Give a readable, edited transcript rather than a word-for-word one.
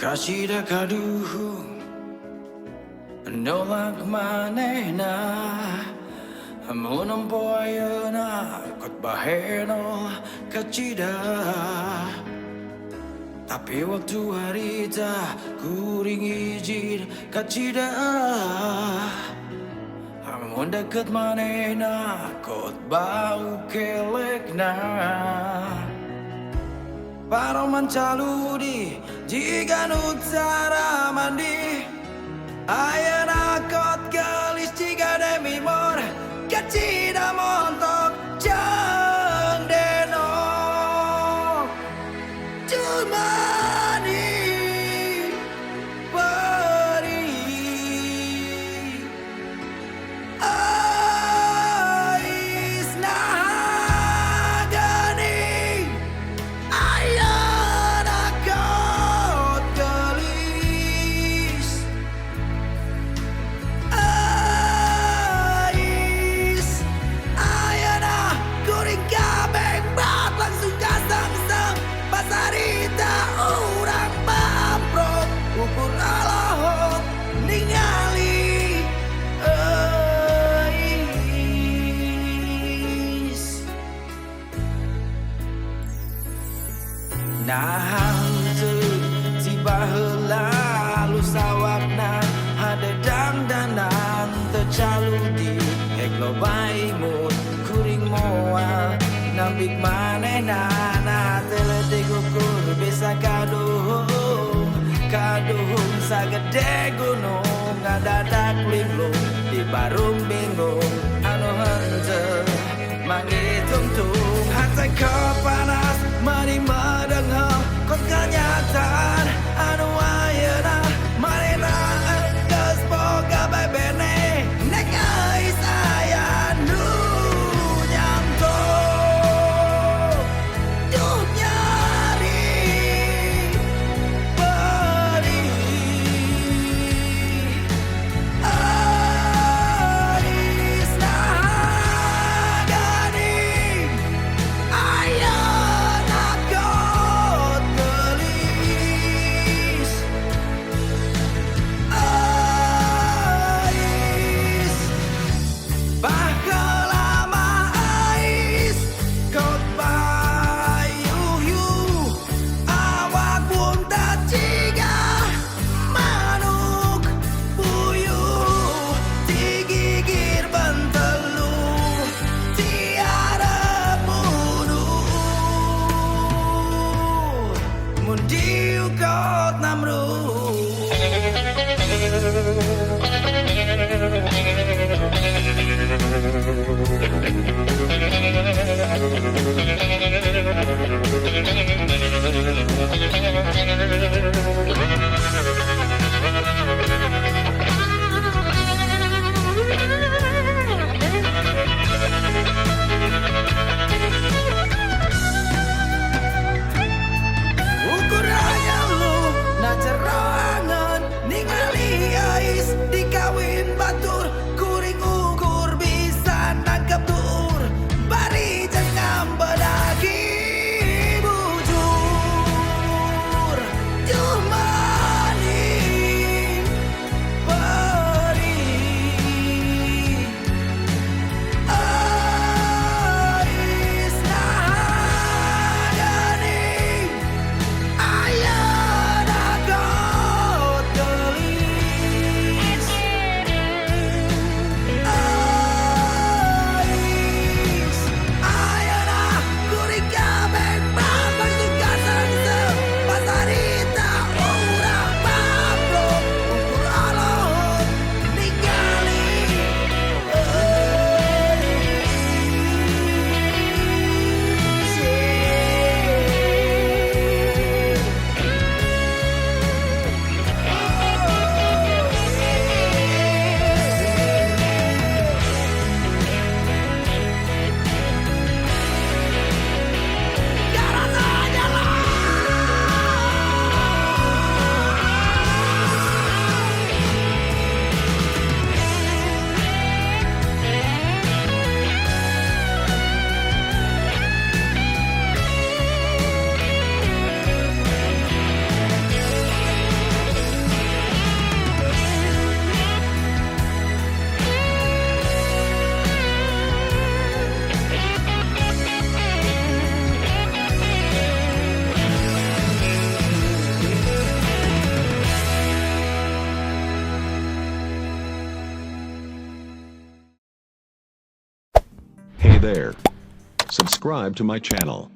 Kasih dah kaduh nolak manehna Amun ayeuna kot baheno kacida Tapi waktu harita kuring izin kacida Amun deket manehna kot bau kelekna Paroman caludi jika nutsara mandi Ayeuna kot gelis jika demi mor kacida montok jang denok Cumani peri Ais nahagani Ayeuna kot gelis Ais Ayeuna kuring kabeng bat langsung kasang-sang Pasarita urang bamprok ukur alohok ningali Ais Nah henteu tiba heula lu sawakna hadedang danang tercaludi hek loba imut kuring moal nambik manehna na teletik ukur bisa kaduhung sagede gunung ngadadak linglung di barung bingung anu henteu mangitungtung hate kepanas mani madenghel kot kenyataan anu ayeuna manehna geus boga bebene nek ais aya nu nyamtong there. Subscribe to my channel.